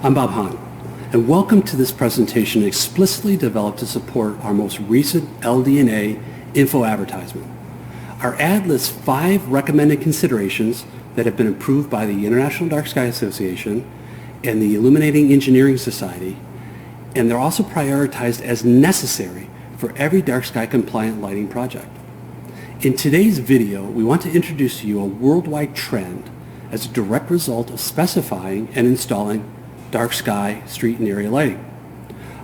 I'm Bob Hahn, and welcome to this presentation explicitly developed to support our most recent LD&A info advertisement. Our ad lists 5 recommended considerations that have been approved by the International Dark Sky Association and the Illuminating Engineering Society, and they're also prioritized as necessary for every dark sky compliant lighting project. In today's video, we want to introduce to you a worldwide trend as a direct result of specifying and installing dark sky, street, and area lighting.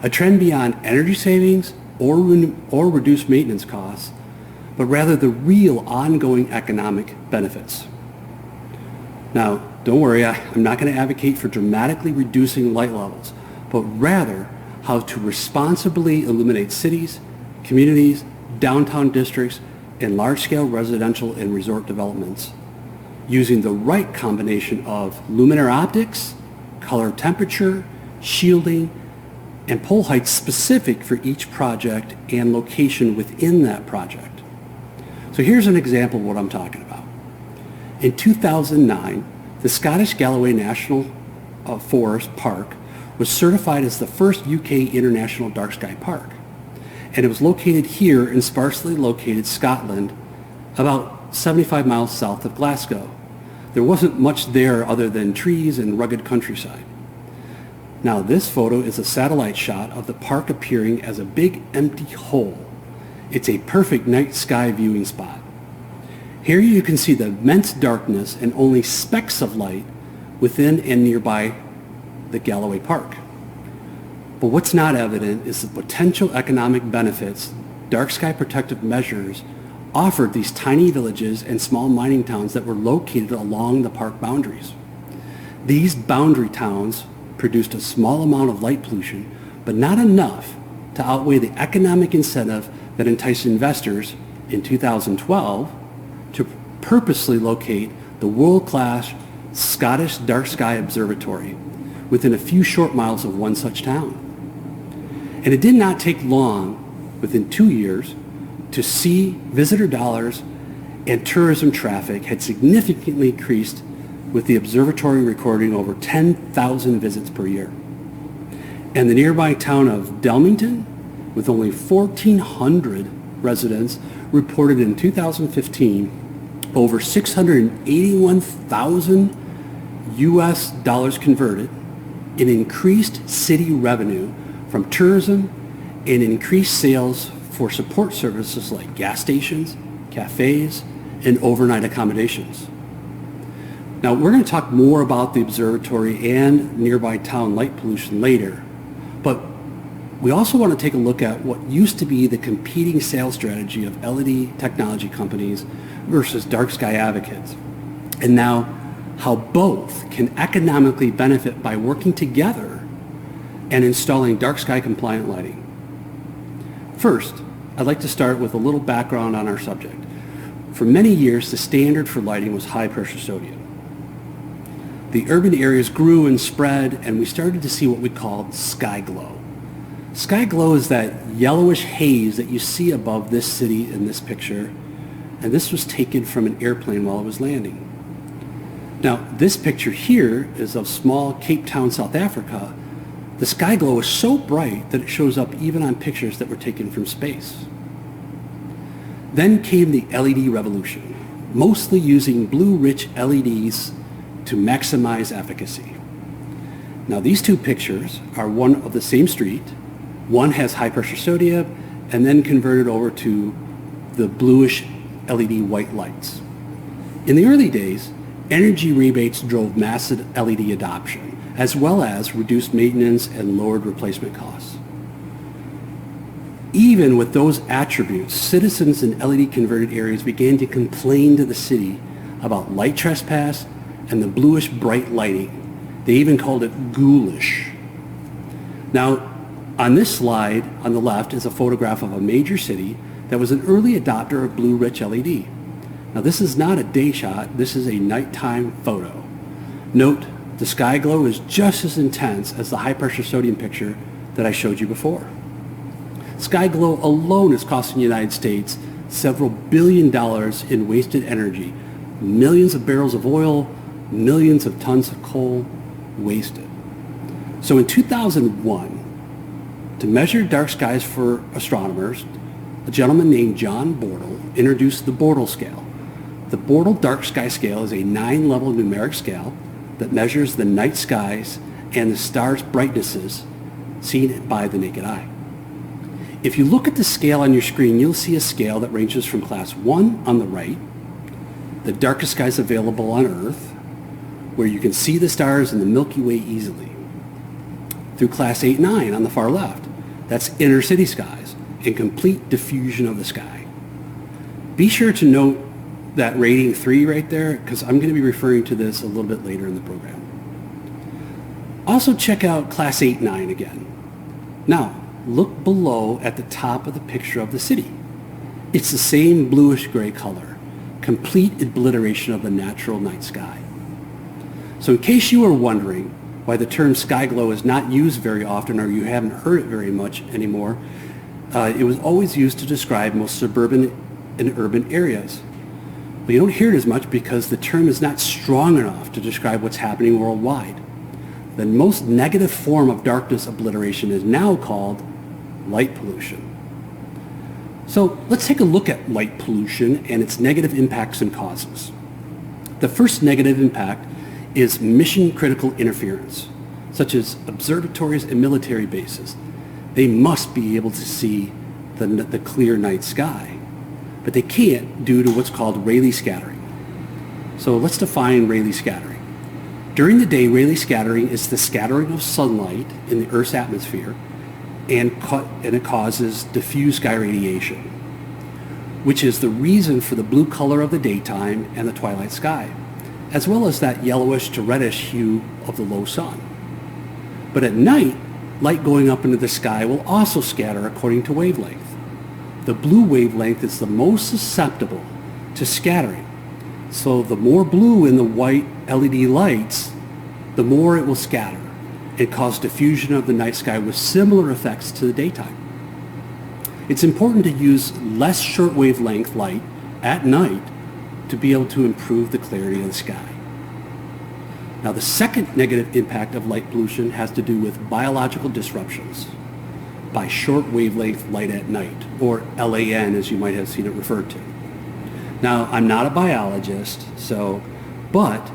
A trend beyond energy savings or reduced maintenance costs, but rather the real ongoing economic benefits. Now, don't worry, I'm not going to advocate for dramatically reducing light levels, but rather how to responsibly illuminate cities, communities, downtown districts, and large-scale residential and resort developments using the right combination of luminaire optics, color temperature, shielding, and pole height specific for each project and location within that project. So here's an example of what I'm talking about. In 2009, the Scottish Galloway National Forest Park was certified as the first UK international dark sky park. And it was located here in sparsely located Scotland, about 75 miles south of Glasgow. There wasn't much there other than trees and rugged countryside. Now this photo is a satellite shot of the park appearing as a big empty hole. It's a perfect night sky viewing spot. Here you can see the immense darkness and only specks of light within and nearby the Galloway Park. But what's not evident is the potential economic benefits dark sky protective measures offered these tiny villages and small mining towns that were located along the park boundaries. These boundary towns produced a small amount of light pollution, but not enough to outweigh the economic incentive that enticed investors in 2012 to purposely locate the world-class Scottish Dark Sky Observatory within a few short miles of one such town. And it did not take long, within 2 years, to see visitor dollars and tourism traffic had significantly increased, with the observatory recording over 10,000 visits per year. And the nearby town of Delmington, with only 1,400 residents, reported in 2015 over 681,000 US dollars converted in increased city revenue from tourism and increased sales for support services like gas stations, cafes, and overnight accommodations. Now, we're going to talk more about the observatory and nearby town light pollution later, but we also want to take a look at what used to be the competing sales strategy of LED technology companies versus dark sky advocates, and now how both can economically benefit by working together and installing dark sky compliant lighting. First, I'd like to start with a little background on our subject. For many years, the standard for lighting was high pressure sodium. The urban areas grew and spread, and we started to see what we called sky glow. Sky glow is that yellowish haze that you see above this city in this picture, and this was taken from an airplane while it was landing. Now, this picture here is of small Cape Town, South Africa. The sky glow is so bright that it shows up even on pictures that were taken from space. Then came the LED revolution, mostly using blue-rich LEDs to maximize efficacy. Now these two pictures are one of the same street. One has high-pressure sodium and then converted over to the bluish LED white lights. In the early days, energy rebates drove massive LED adoption, as well as reduced maintenance and lowered replacement costs. Even with those attributes, citizens in LED converted areas began to complain to the city about light trespass and the bluish bright lighting. They even called it ghoulish. Now, on this slide on the left is a photograph of a major city that was an early adopter of blue-rich LED. Now this is not a day shot, this is a nighttime photo. Note, the sky glow is just as intense as the high-pressure sodium picture that I showed you before. Sky glow alone is costing the United States several $billion in wasted energy, millions of barrels of oil, millions of tons of coal wasted. So in 2001, to measure dark skies for astronomers, a gentleman named John Bortle introduced the Bortle scale. The Bortle Dark Sky Scale is a 9-level numeric scale that measures the night skies and the stars' brightnesses seen by the naked eye. If you look at the scale on your screen, you'll see a scale that ranges from class 1 on the right, the darkest skies available on Earth, where you can see the stars in the Milky Way easily, through class 8-9 on the far left. That's inner city skies and complete diffusion of the sky. Be sure to note that rating 3 right there, because I'm going to be referring to this a little bit later in the program. Also check out class 8-9 again. Now, look below at the top of the picture of the city. It's the same bluish gray color, complete obliteration of the natural night sky. So in case you were wondering why the term sky glow is not used very often, or you haven't heard it very much anymore, it was always used to describe most suburban and urban areas. But you don't hear it as much because the term is not strong enough to describe what's happening worldwide. The most negative form of darkness obliteration is now called light pollution. So let's take a look at light pollution and its negative impacts and causes. The first negative impact is mission-critical interference, such as observatories and military bases. They must be able to see the clear night sky, but they can't due to what's called Rayleigh scattering. So let's define Rayleigh scattering. During the day, Rayleigh scattering is the scattering of sunlight in the Earth's atmosphere, and it causes diffuse sky radiation, which is the reason for the blue color of the daytime and the twilight sky, as well as that yellowish to reddish hue of the low sun. But at night, light going up into the sky will also scatter according to wavelength. The blue wavelength is the most susceptible to scattering. So the more blue in the white LED lights, the more it will scatter and cause diffusion of the night sky with similar effects to the daytime. It's important to use less short wavelength light at night to be able to improve the clarity of the sky. Now, the second negative impact of light pollution has to do with biological disruptions by short wavelength light at night, or LAN as you might have seen it referred to. Now, I'm not a biologist, but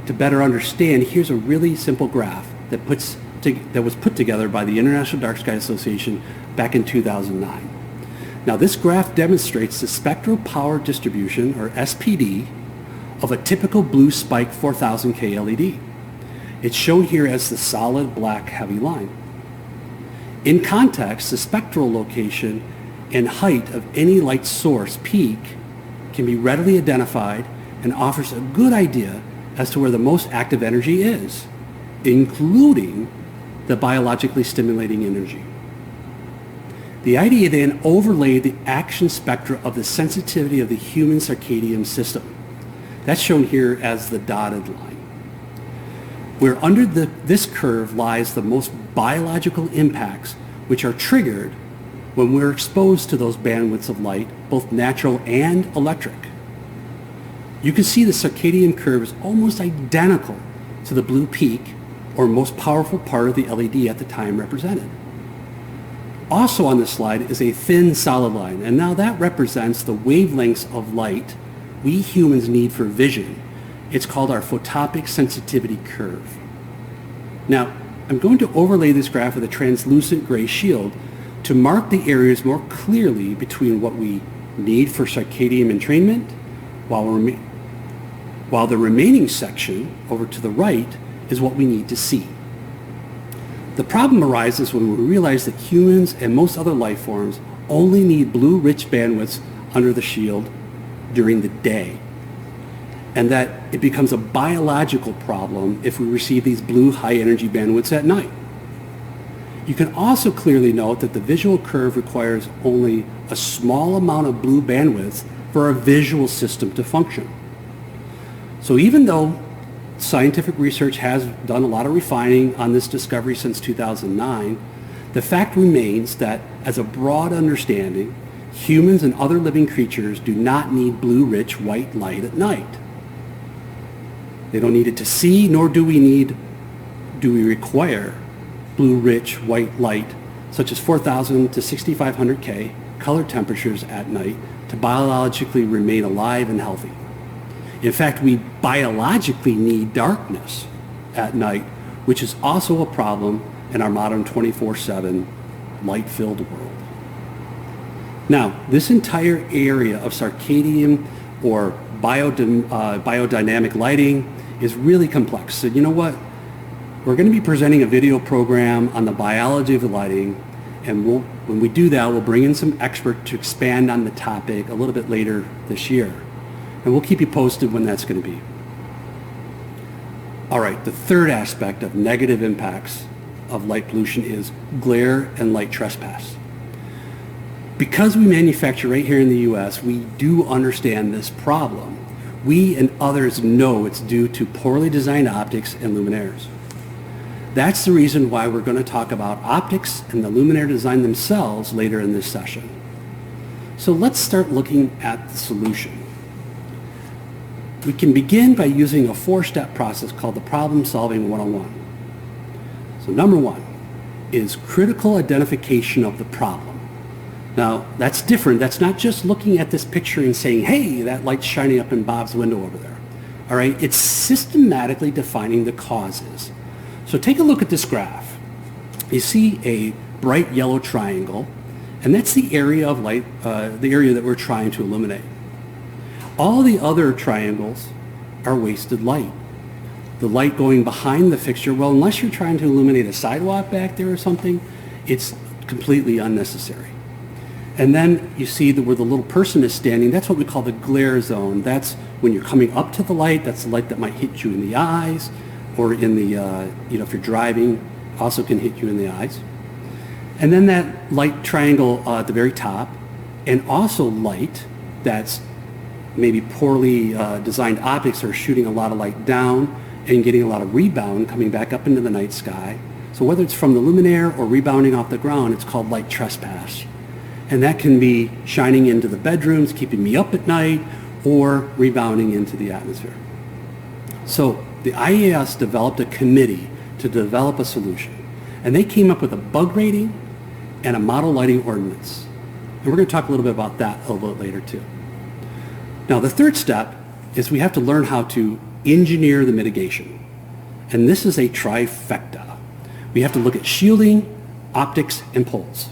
to better understand, here's a really simple graph that was put together by the International Dark Sky Association back in 2009. Now, this graph demonstrates the spectral power distribution, or SPD, of a typical blue spike 4000K LED. It's shown here as the solid black heavy line. In context, the spectral location and height of any light source peak can be readily identified and offers a good idea as to where the most active energy is, including the biologically stimulating energy. The idea then overlaid the action spectra of the sensitivity of the human circadian system. That's shown here as the dotted line. Where under this curve lies the most biological impacts, which are triggered when we're exposed to those bandwidths of light, both natural and electric. You can see the circadian curve is almost identical to the blue peak, or most powerful part of the LED at the time represented. Also on this slide is a thin solid line, and now that represents the wavelengths of light we humans need for vision. It's called our photopic sensitivity curve. Now, I'm going to overlay this graph with a translucent gray shield to mark the areas more clearly between what we need for circadian entrainment, while the remaining section over to the right is what we need to see. The problem arises when we realize that humans and most other life forms only need blue-rich bandwidths under the shield during the day, and that it becomes a biological problem if we receive these blue high-energy bandwidths at night. You can also clearly note that the visual curve requires only a small amount of blue bandwidth for our visual system to function. So even though scientific research has done a lot of refining on this discovery since 2009, the fact remains that, as a broad understanding, humans and other living creatures do not need blue-rich white light at night. They don't need it to see, nor do we require blue rich white light, such as 4,000 to 6,500 K, color temperatures at night to biologically remain alive and healthy. In fact, we biologically need darkness at night, which is also a problem in our modern 24/7 light-filled world. Now, this entire area of circadian or biodynamic lighting is really complex. So you know what? We're going to be presenting a video program on the biology of the lighting, and when we do that, we'll bring in some experts to expand on the topic a little bit later this year. And we'll keep you posted when that's going to be. All right, the third aspect of negative impacts of light pollution is glare and light trespass. Because we manufacture right here in the U.S., we do understand this problem. We and others know it's due to poorly designed optics and luminaires. That's the reason why we're going to talk about optics and the luminaire design themselves later in this session. So let's start looking at the solution. We can begin by using a 4-step process called the problem-solving 101. So number 1 is critical identification of the problem. Now, that's different. That's not just looking at this picture and saying, hey, that light's shining up in Bob's window over there. All right? It's systematically defining the causes. So take a look at this graph. You see a bright yellow triangle, and that's the area of light, the area that we're trying to illuminate. All the other triangles are wasted light. The light going behind the fixture, well, unless you're trying to illuminate a sidewalk back there or something, it's completely unnecessary. And then you see where the little person is standing, that's what we call the glare zone. That's when you're coming up to the light, that's the light that might hit you in the eyes, or in the, if you're driving, also can hit you in the eyes. And then that light triangle at the very top, and also light that's maybe poorly designed optics are shooting a lot of light down and getting a lot of rebound coming back up into the night sky. So whether it's from the luminaire or rebounding off the ground, it's called light trespass. And that can be shining into the bedrooms, keeping me up at night, or rebounding into the atmosphere. So the IAS developed a committee to develop a solution. And they came up with a bug rating and a model lighting ordinance. And we're going to talk a little bit about that a little bit later too. Now the third step is we have to learn how to engineer the mitigation. And this is a trifecta. We have to look at shielding, optics, and poles.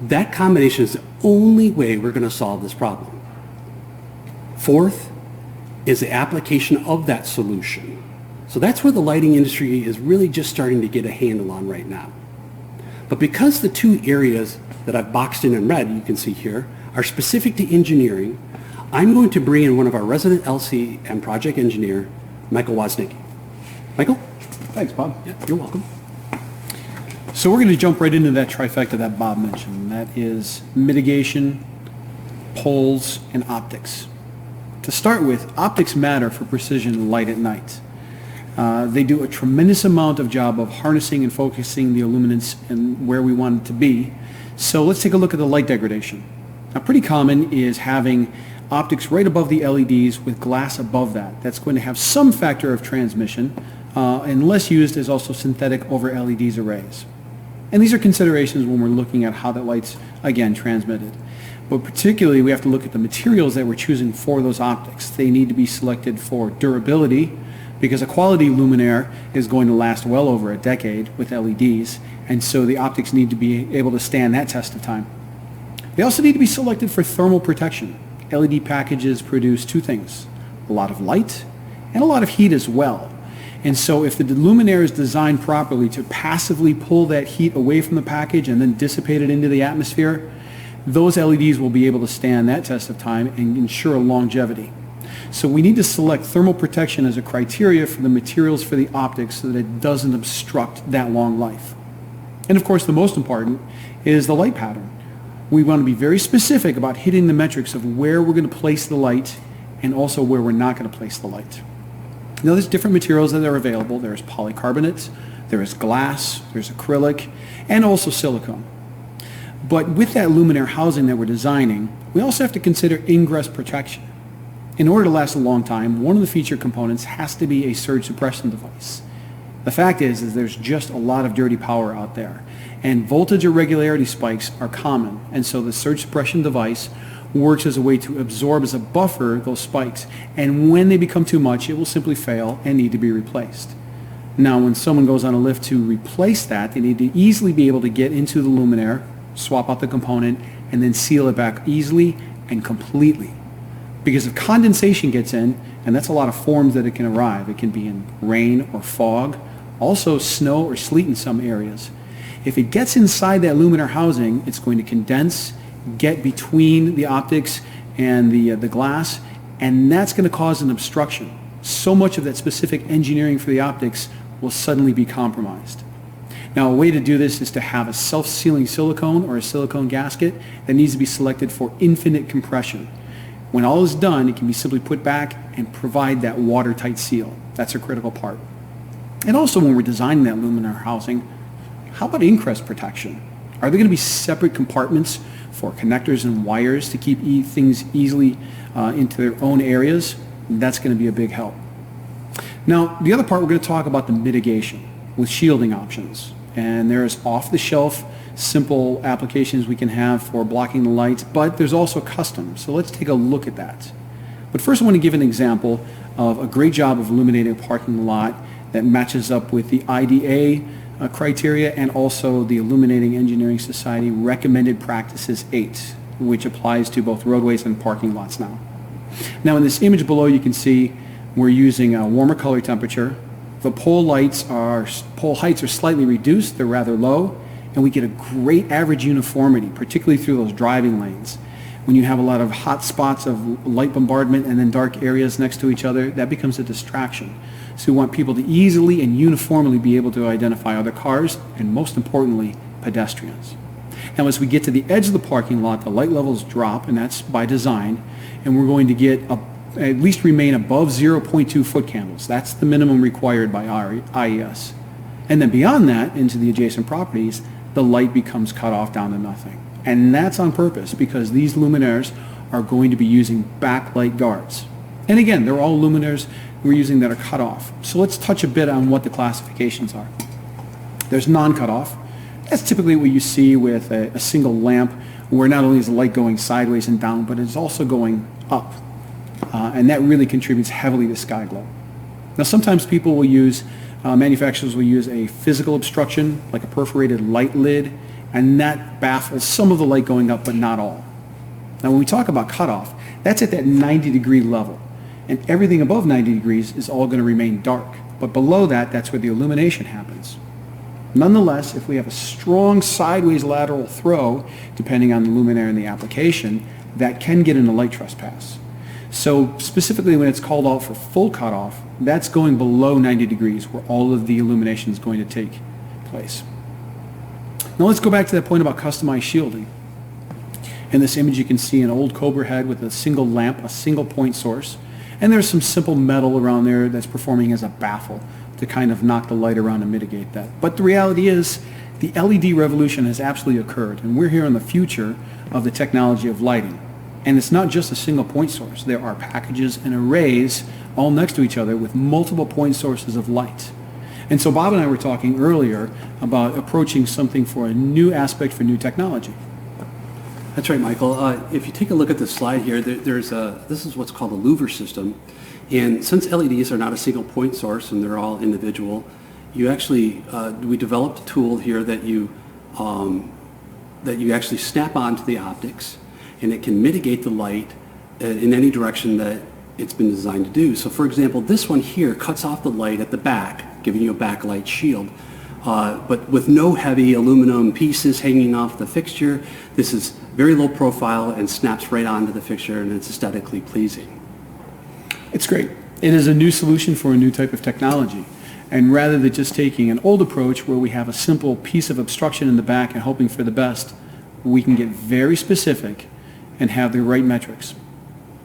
That combination is the only way we're going to solve this problem. Fourth is the application of that solution. So that's where the lighting industry is really just starting to get a handle on right now. But because the two areas that I've boxed in red, you can see here, are specific to engineering, I'm going to bring in one of our resident LC and project engineer, Michael Woznicki. Michael? Thanks, Bob. Yeah, you're welcome. So we're going to jump right into that trifecta that Bob mentioned. That is mitigation, poles, and optics. To start with, optics matter for precision light at night. They do a tremendous amount of job of harnessing and focusing the illuminance and where we want it to be. So let's take a look at the light degradation. Now, pretty common is having optics right above the LEDs with glass above that. That's going to have some factor of transmission, and less used is also synthetic over LEDs arrays. And these are considerations when we're looking at how that light's, again, transmitted. But particularly, we have to look at the materials that we're choosing for those optics. They need to be selected for durability, because a quality luminaire is going to last well over a decade with LEDs, and so the optics need to be able to stand that test of time. They also need to be selected for thermal protection. LED packages produce two things: a lot of light and a lot of heat as well. And so if the luminaire is designed properly to passively pull that heat away from the package and then dissipate it into the atmosphere, those LEDs will be able to stand that test of time and ensure longevity. So we need to select thermal protection as a criteria for the materials for the optics so that it doesn't obstruct that long life. And of course, the most important is the light pattern. We want to be very specific about hitting the metrics of where we're going to place the light and also where we're not going to place the light. Now, there's different materials that are available. There's polycarbonate, there is glass, there's acrylic, and also silicone. But with that luminaire housing that we're designing, we also have to consider ingress protection. In order to last a long time, one of the feature components has to be a surge suppression device. The fact is there's just a lot of dirty power out there, and voltage irregularity spikes are common, and so the surge suppression device works as a way to absorb as a buffer those spikes, and when they become too much, it will simply fail and need to be replaced. Now, when someone goes on a lift to replace that, they need to easily be able to get into the luminaire, swap out the component, and then seal it back easily and completely. Because if condensation gets in, and that's a lot of forms that it can arrive, it can be in rain or fog, also snow or sleet in some areas. If it gets inside that luminaire housing, it's going to condense, get between the optics and the glass, and that's going to cause an obstruction. So much of that specific engineering for the optics will suddenly be compromised. Now, a way to do this is to have a self-sealing silicone or a silicone gasket that needs to be selected for infinite compression. When all is done, it can be simply put back and provide that watertight seal. That's a critical part. And also, when we're designing that luminaire housing, how about ingress protection? Are there going to be separate compartments for connectors and wires to keep things easily into their own areas? That's going to be a big help. Now, the other part, we're going to talk about the mitigation with shielding options. And there's off-the-shelf, simple applications we can have for blocking the lights, but there's also custom. So let's take a look at that. But first, I want to give an example of a great job of illuminating a parking lot that matches up with the IDA criteria and also the Illuminating Engineering Society Recommended Practices 8, which applies to both roadways and parking lots now. Now, in this image below, you can see we're using a warmer color temperature. The pole heights are slightly reduced, they're rather low, and we get a great average uniformity, particularly through those driving lanes. When you have a lot of hot spots of light bombardment and then dark areas next to each other, that becomes a distraction. So we want people to easily and uniformly be able to identify other cars and, most importantly, pedestrians. Now, as we get to the edge of the parking lot, the light levels drop, and that's by design, and we're going to get at least remain above 0.2 foot candles. That's the minimum required by IES. And then beyond that, into the adjacent properties, the light becomes cut off down to nothing. And that's on purpose because these luminaires are going to be using backlight guards. And again, they're all luminaires we're using that are cut off. So let's touch a bit on what the classifications are. There's non-cut off. That's typically what you see with a single lamp, where not only is the light going sideways and down, but it's also going up. And that really contributes heavily to sky glow. Now, sometimes people will use, manufacturers will use a physical obstruction, like a perforated light lid, and that baffles some of the light going up, but not all. Now, when we talk about cutoff, that's at that 90-degree level. And everything above 90 degrees is all going to remain dark. But below that, that's where the illumination happens. Nonetheless, if we have a strong sideways lateral throw, depending on the luminaire and the application, that can get into light trespass. So specifically when it's called out for full cutoff, that's going below 90 degrees where all of the illumination is going to take place. Now let's go back to that point about customized shielding. In this image you can see an old Cobra head with a single lamp, a single point source, and there's some simple metal around there that's performing as a baffle to kind of knock the light around and mitigate that. But the reality is the LED revolution has absolutely occurred, and we're here in the future of the technology of lighting. And it's not just a single point source. There are packages and arrays all next to each other with multiple point sources of light. And so Bob and I were talking earlier about approaching something for a new aspect for new technology. That's right, Michael. If you take a look at this slide here, this is what's called a louver system. And since LEDs are not a single point source and they're all individual, we developed a tool here that you actually snap onto the optics, and it can mitigate the light in any direction that it's been designed to do. So for example, this one here cuts off the light at the back, giving you a backlight shield. But with no heavy aluminum pieces hanging off the fixture. This is very low profile and snaps right onto the fixture, and it's aesthetically pleasing. It's great. It is a new solution for a new type of technology. And rather than just taking an old approach where we have a simple piece of obstruction in the back and hoping for the best, we can get very specific and have the right metrics.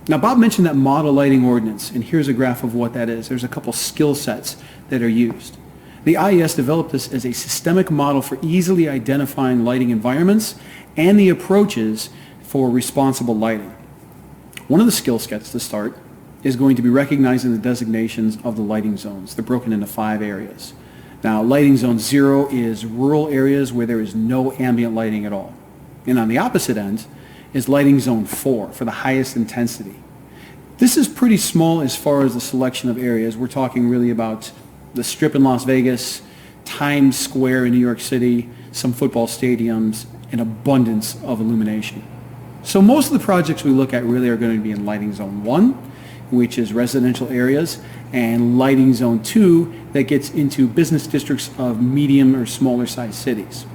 Now, Bob mentioned that model lighting ordinance, and here's a graph of what that is. There's a couple skill sets that are used. The IES developed this as a systemic model for easily identifying lighting environments and the approaches for responsible lighting. One of the skill sets to start is going to be recognizing the designations of the lighting zones. They're broken into 5 areas. Now, lighting zone 0 is rural areas where there is no ambient lighting at all. And on the opposite end is lighting zone 4 for the highest intensity. This is pretty small as far as the selection of areas. We're talking really about the Strip in Las Vegas, Times Square in New York City, some football stadiums, an abundance of illumination. So most of the projects we look at really are going to be in lighting zone 1, which is residential areas, and lighting zone 2 that gets into business districts of medium or smaller sized cities.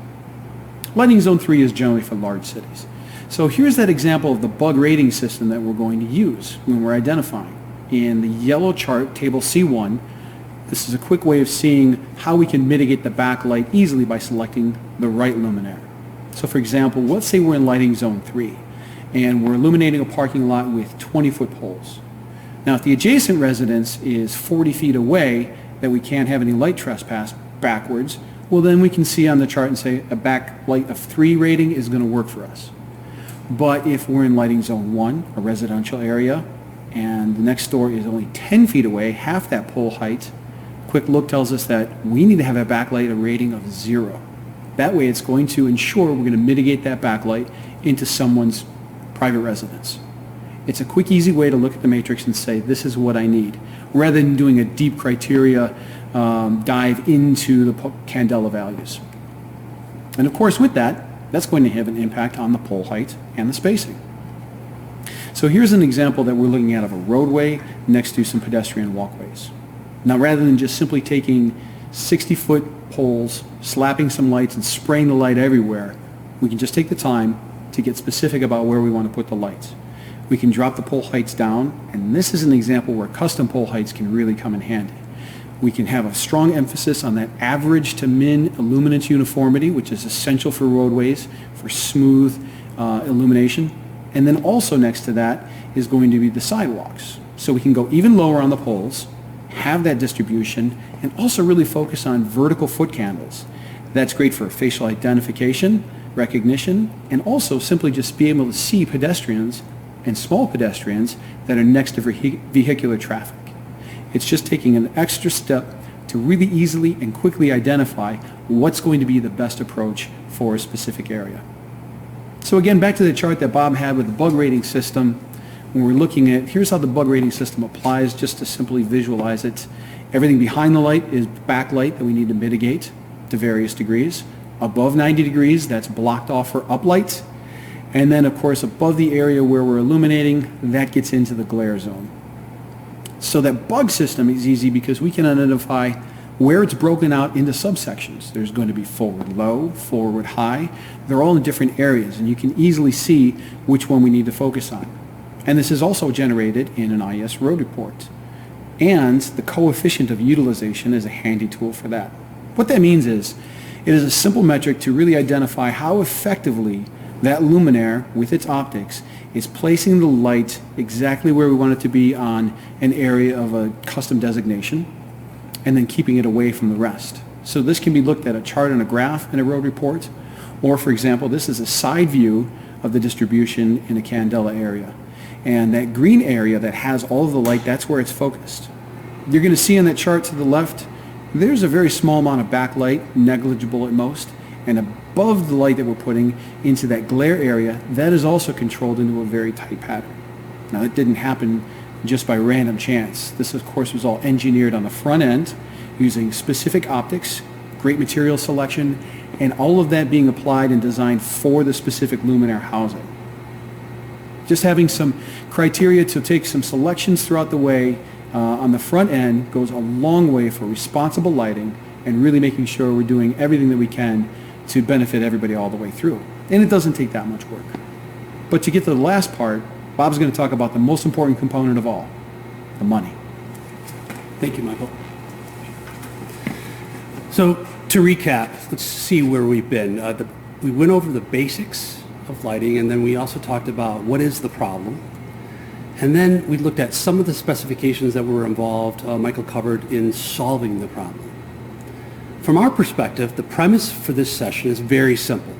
Lighting zone 3 is generally for large cities. So here's that example of the bug rating system that we're going to use when we're identifying. In the yellow chart, table C1, this is a quick way of seeing how we can mitigate the backlight easily by selecting the right luminaire. So for example, let's say we're in lighting zone 3 and we're illuminating a parking lot with 20-foot poles. Now if the adjacent residence is 40 feet away that we can't have any light trespass backwards, well then we can see on the chart and say a backlight of 3 rating is going to work for us. But if we're in lighting zone 1, a residential area, and the next door is only 10 feet away, half that pole height, quick look tells us that we need to have a backlight a rating of 0. That way it's going to ensure we're going to mitigate that backlight into someone's private residence. It's a quick, easy way to look at the matrix and say, this is what I need, rather than doing a deep criteria dive into the candela values. And of course with that, that's going to have an impact on the pole height and the spacing. So here's an example that we're looking at of a roadway next to some pedestrian walkways. Now rather than just simply taking 60-foot poles, slapping some lights and spraying the light everywhere, we can just take the time to get specific about where we want to put the lights. We can drop the pole heights down, and this is an example where custom pole heights can really come in handy. We can have a strong emphasis on that average to min illuminance uniformity, which is essential for roadways, for smooth illumination. And then also next to that is going to be the sidewalks. So we can go even lower on the poles, have that distribution, and also really focus on vertical foot candles. That's great for facial identification, recognition, and also simply just be able to see pedestrians and small pedestrians that are next to vehicular traffic. It's just taking an extra step to really easily and quickly identify what's going to be the best approach for a specific area. So again, back to the chart that Bob had with the bug rating system. When we're looking at, here's how the bug rating system applies, just to simply visualize it. Everything behind the light is backlight that we need to mitigate to various degrees. Above 90 degrees, that's blocked off for uplight. And then of course above the area where we're illuminating, that gets into the glare zone. So that bug system is easy because we can identify where it's broken out into subsections. There's going to be forward low, forward high. They're all in different areas, and you can easily see which one we need to focus on. And this is also generated in an IES road report. And the coefficient of utilization is a handy tool for that. What that means is, it is a simple metric to really identify how effectively that luminaire with its optics is placing the light exactly where we want it to be on an area of a custom designation, and then keeping it away from the rest. So this can be looked at a chart and a graph in a road report, or for example, this is a side view of the distribution in a candela area. And that green area that has all of the light, that's where it's focused. You're going to see on that chart to the left, there's a very small amount of backlight, negligible at most, and above the light that we're putting into that glare area, that is also controlled into a very tight pattern. Now that didn't happen just by random chance. This of course was all engineered on the front end using specific optics, great material selection, and all of that being applied and designed for the specific luminaire housing. Just having some criteria to take some selections throughout the way on the front end goes a long way for responsible lighting and really making sure we're doing everything that we can to benefit everybody all the way through. And it doesn't take that much work. But to get to the last part, Bob's going to talk about the most important component of all, the money. Thank you, Michael. So to recap, let's see where we've been. We went over the basics of lighting, and then we also talked about what is the problem. And then we looked at some of the specifications that were involved, Michael covered, in solving the problem. From our perspective, the premise for this session is very simple.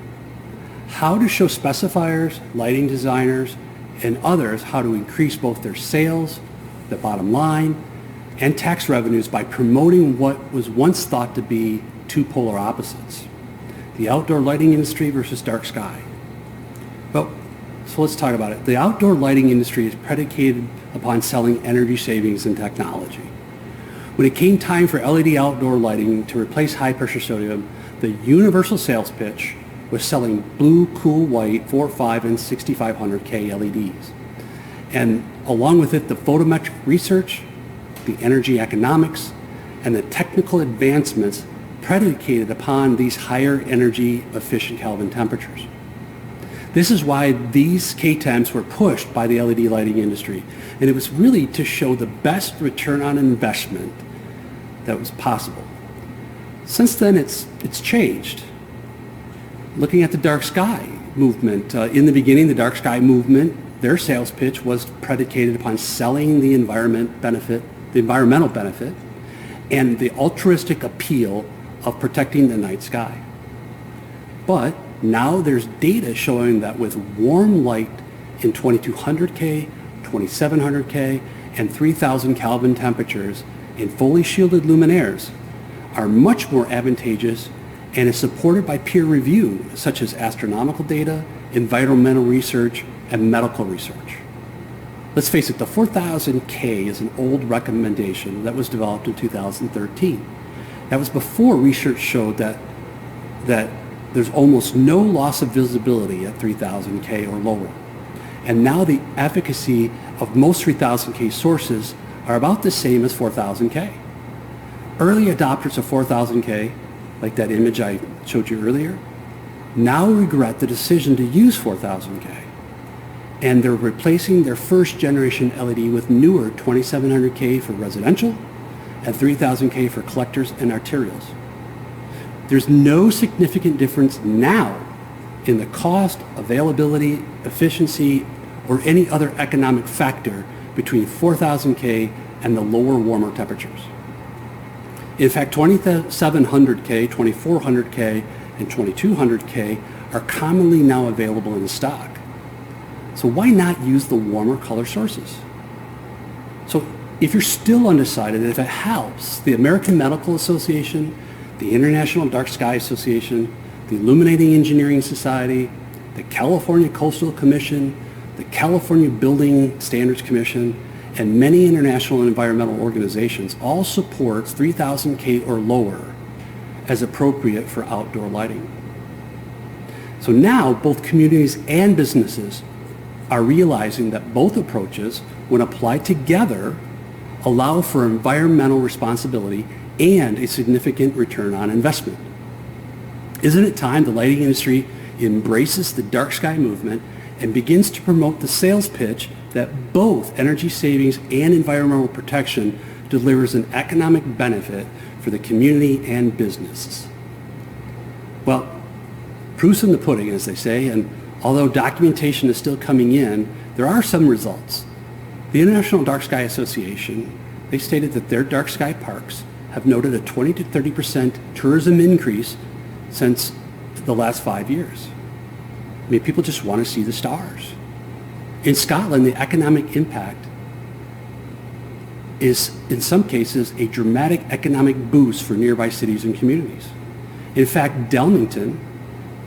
How to show specifiers, lighting designers, and others how to increase both their sales, the bottom line, and tax revenues by promoting what was once thought to be two polar opposites, the outdoor lighting industry versus dark sky. Well, so let's talk about it. The outdoor lighting industry is predicated upon selling energy savings and technology. When it came time for LED outdoor lighting to replace high-pressure sodium, the universal sales pitch was selling blue, cool, white, 4, 5, and 6500K LEDs. And along with it, the photometric research, the energy economics, and the technical advancements predicated upon these higher energy efficient Kelvin temperatures. This is why these K-temps were pushed by the LED lighting industry, and it was really to show the best return on investment that was possible. Since then, it's changed. Looking at the dark sky movement, in the beginning, the dark sky movement, their sales pitch was predicated upon selling the environmental benefit, and the altruistic appeal of protecting the night sky. But now there's data showing that with warm light in 2200K, 2700K, and 3000 Kelvin temperatures in fully shielded luminaires are much more advantageous and is supported by peer review such as astronomical data, environmental research, and medical research. Let's face it, the 4000K is an old recommendation that was developed in 2013. That was before research showed that there's almost no loss of visibility at 3000K or lower. And now the efficacy of most 3000K sources are about the same as 4000K. Early adopters of 4000K, like that image I showed you earlier, now regret the decision to use 4000K. And they're replacing their first generation LED with newer 2700K for residential and 3000K for collectors and arterials. There's no significant difference now in the cost, availability, efficiency, or any other economic factor between 4000K and the lower, warmer temperatures. In fact, 2700K, 2400K, and 2200K are commonly now available in stock. So why not use the warmer color sources? So if you're still undecided, if it helps, the American Medical Association, the International Dark Sky Association, the Illuminating Engineering Society, the California Coastal Commission, the California Building Standards Commission, and many international and environmental organizations all support 3000K or lower as appropriate for outdoor lighting. So now both communities and businesses are realizing that both approaches, when applied together, allow for environmental responsibility and a significant return on investment. Isn't it time the lighting industry embraces the dark sky movement and begins to promote the sales pitch that both energy savings and environmental protection delivers an economic benefit for the community and businesses? Well, proof's in the pudding, as they say, and although documentation is still coming in, there are some results. The International Dark Sky Association, they stated that their dark sky parks have noted a 20 to 30% tourism increase since the last 5 years. I mean, people just want to see the stars. In Scotland, the economic impact is, in some cases, a dramatic economic boost for nearby cities and communities. In fact, Delmington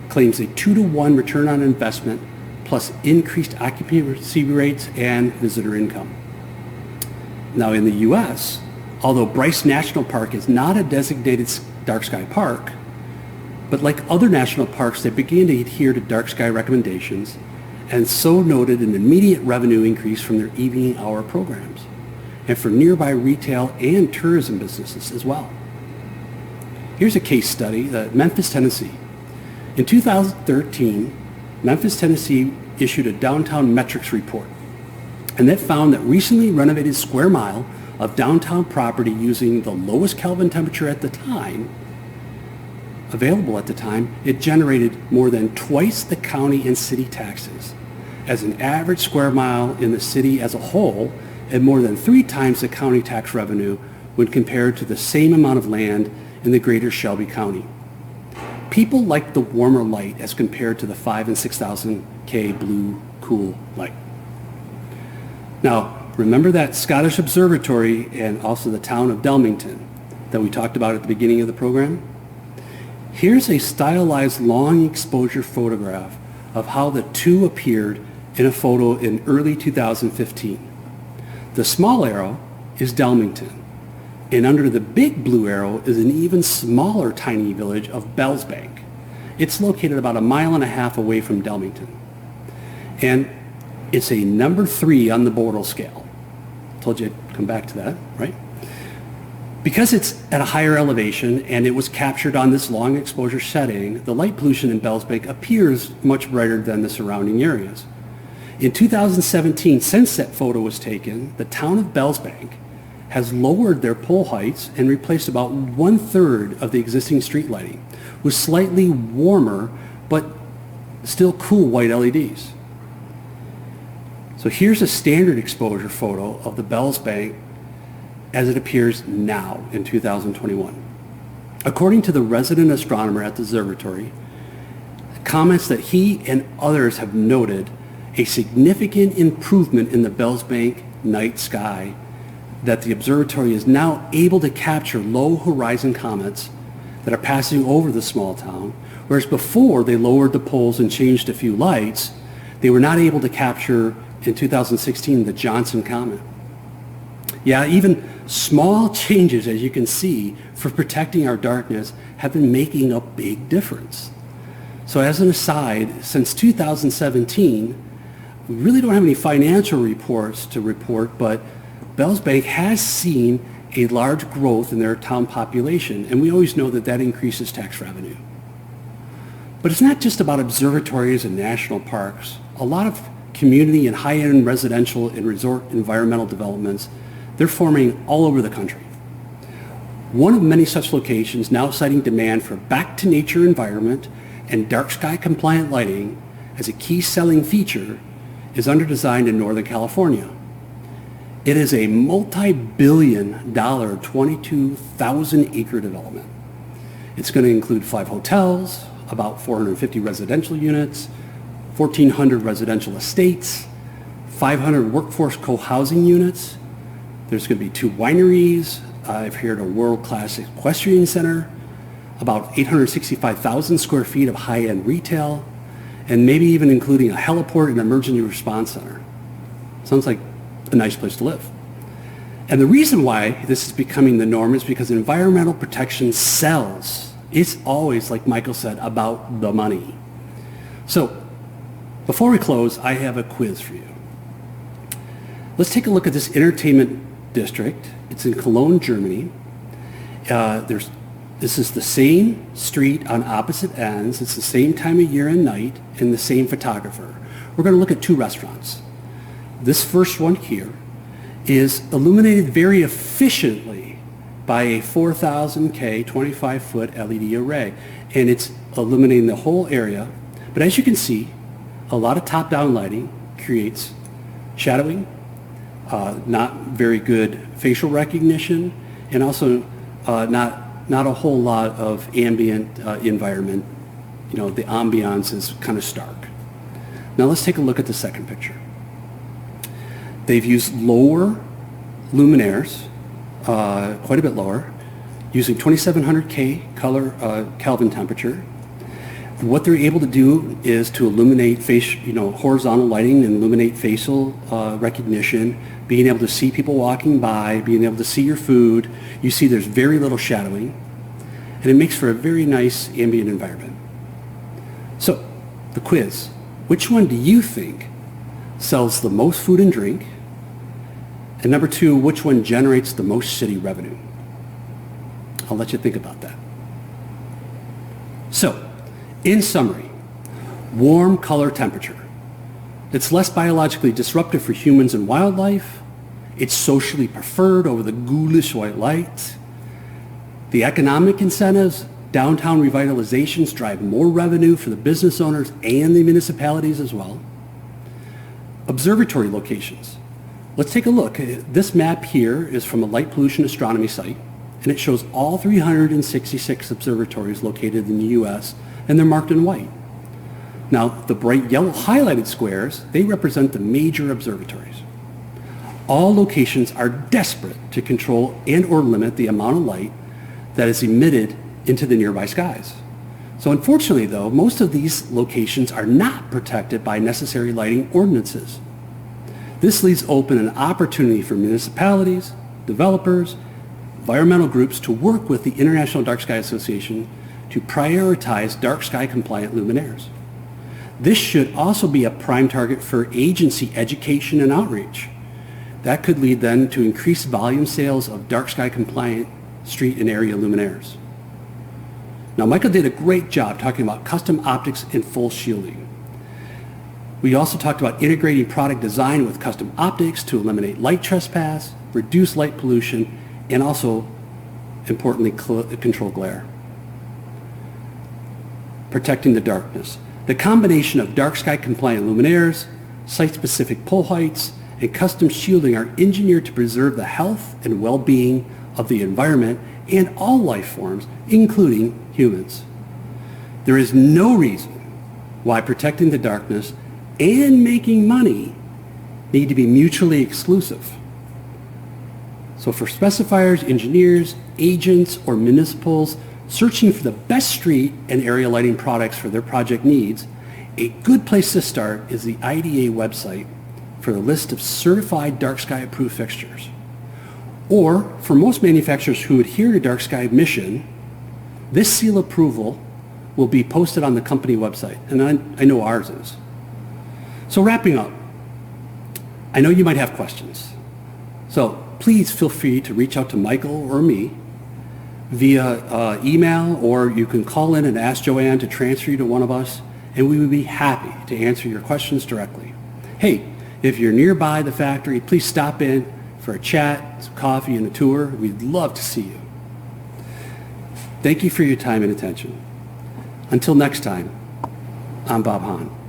claims a 2-to-1 return on investment plus increased occupancy rates and visitor income. Now in the U.S., although Bryce National Park is not a designated dark sky park, but like other national parks, they began to adhere to dark sky recommendations and so noted an immediate revenue increase from their evening hour programs and for nearby retail and tourism businesses as well. Here's a case study, Memphis, Tennessee. In 2013, Memphis, Tennessee issued a downtown metrics report, and that found that recently renovated square mile of downtown property using the lowest Kelvin temperature at the time, available at the time, it generated more than twice the county and city taxes as an average square mile in the city as a whole, and more than 3 times the county tax revenue when compared to the same amount of land in the greater Shelby County. People like the warmer light as compared to the 5,000 and 6,000 K blue cool light. Now, remember that Scottish observatory and also the town of Delmington that we talked about at the beginning of the program? Here's a stylized long exposure photograph of how the two appeared in a photo in early 2015. The small arrow is Delmington, and under the big blue arrow is an even smaller tiny village of Bellsbank. It's located about 1.5 miles away from Delmington. And it's a number 3 on the Bortle scale. Told you I'd come back to that, right? Because it's at a higher elevation and it was captured on this long exposure setting, the light pollution in Bellsbank appears much brighter than the surrounding areas. In 2017, since that photo was taken, the town of Bellsbank has lowered their pole heights and replaced about 1/3 of the existing street lighting with slightly warmer but still cool white LEDs. So here's a standard exposure photo of the Bellsbank as it appears now in 2021. According to the resident astronomer at the observatory, comments that he and others have noted a significant improvement in the Bellsbank night sky, that the observatory is now able to capture low horizon comets that are passing over the small town, whereas before they lowered the poles and changed a few lights, they were not able to capture in 2016 the Johnson comet. Yeah, even small changes, as you can see, for protecting our darkness have been making a big difference. So as an aside, since 2017, we really don't have any financial reports to report, but Bellsbank has seen a large growth in their town population, and we always know that that increases tax revenue. But it's not just about observatories and national parks. A lot of community and high-end residential and resort environmental developments, they're forming all over the country. One of many such locations now citing demand for back-to-nature environment and dark sky compliant lighting as a key selling feature is under design in Northern California. It is a multi-billion-dollar 22,000-acre development. It's going to include 5 hotels, about 450 residential units, 1,400 residential estates, 500 workforce co-housing units. There's going to be 2 wineries. I've heard a world-class equestrian center, about 865,000 square feet of high-end retail, and maybe even including a heliport and emergency response center. Sounds like a nice place to live. And the reason why this is becoming the norm is because environmental protection sells. It's always, like Michael said, about the money. So, before we close, I have a quiz for you. Let's take a look at this entertainment district. It's in Cologne, Germany. This is the same street on opposite ends. It's the same time of year and night and the same photographer. We're going to look at 2 restaurants. This first one here is illuminated very efficiently by a 4,000K 25-foot LED array, and it's illuminating the whole area. But as you can see, a lot of top-down lighting creates shadowing, not very good facial recognition, and also not a whole lot of ambient environment. You know, the ambiance is kind of stark. Now let's take a look at the second picture. They've used lower luminares, quite a bit lower, using 2700K color Kelvin temperature. What they're able to do is to illuminate horizontal lighting and illuminate facial recognition, being able to see people walking by, being able to see your food. You see there's very little shadowing, and it makes for a very nice ambient environment. So, the quiz. Which one do you think sells the most food and drink? And number 2, which one generates the most city revenue? I'll let you think about that. So, in summary, warm color temperature. It's less biologically disruptive for humans and wildlife. It's socially preferred over the ghoulish white light. The economic incentives, downtown revitalizations drive more revenue for the business owners and the municipalities as well. Observatory locations. Let's take a look. This map here is from a light pollution astronomy site, and it shows all 366 observatories located in the U.S., and they're marked in white. Now, the bright yellow highlighted squares, they represent the major observatories. All locations are desperate to control and or limit the amount of light that is emitted into the nearby skies. So unfortunately though, most of these locations are not protected by necessary lighting ordinances. This leaves open an opportunity for municipalities, developers, environmental groups to work with the International Dark Sky Association to prioritize dark sky compliant luminaires. This should also be a prime target for agency education and outreach. That could lead then to increased volume sales of dark sky compliant street and area luminaires. Now, Michael did a great job talking about custom optics and full shielding. We also talked about integrating product design with custom optics to eliminate light trespass, reduce light pollution, and also, importantly, control glare. Protecting the darkness. The combination of dark sky compliant luminaires, site-specific pole heights, and custom shielding are engineered to preserve the health and well-being of the environment and all life forms, including humans. There is no reason why protecting the darkness and making money need to be mutually exclusive. So for specifiers, engineers, agents, or municipals searching for the best street and area lighting products for their project needs, a good place to start is the IDA website for the list of certified dark sky approved fixtures. Or for most manufacturers who adhere to dark sky mission, this seal approval will be posted on the company website, and I know ours is. So wrapping up, I know you might have questions. So please feel free to reach out to Michael or me via email, or you can call in and ask Joanne to transfer you to one of us, and we would be happy to answer your questions directly. Hey, if you're nearby the factory, please stop in for a chat, some coffee, and a tour. We'd love to see you. Thank you for your time and attention. Until next time, I'm Bob Hahn.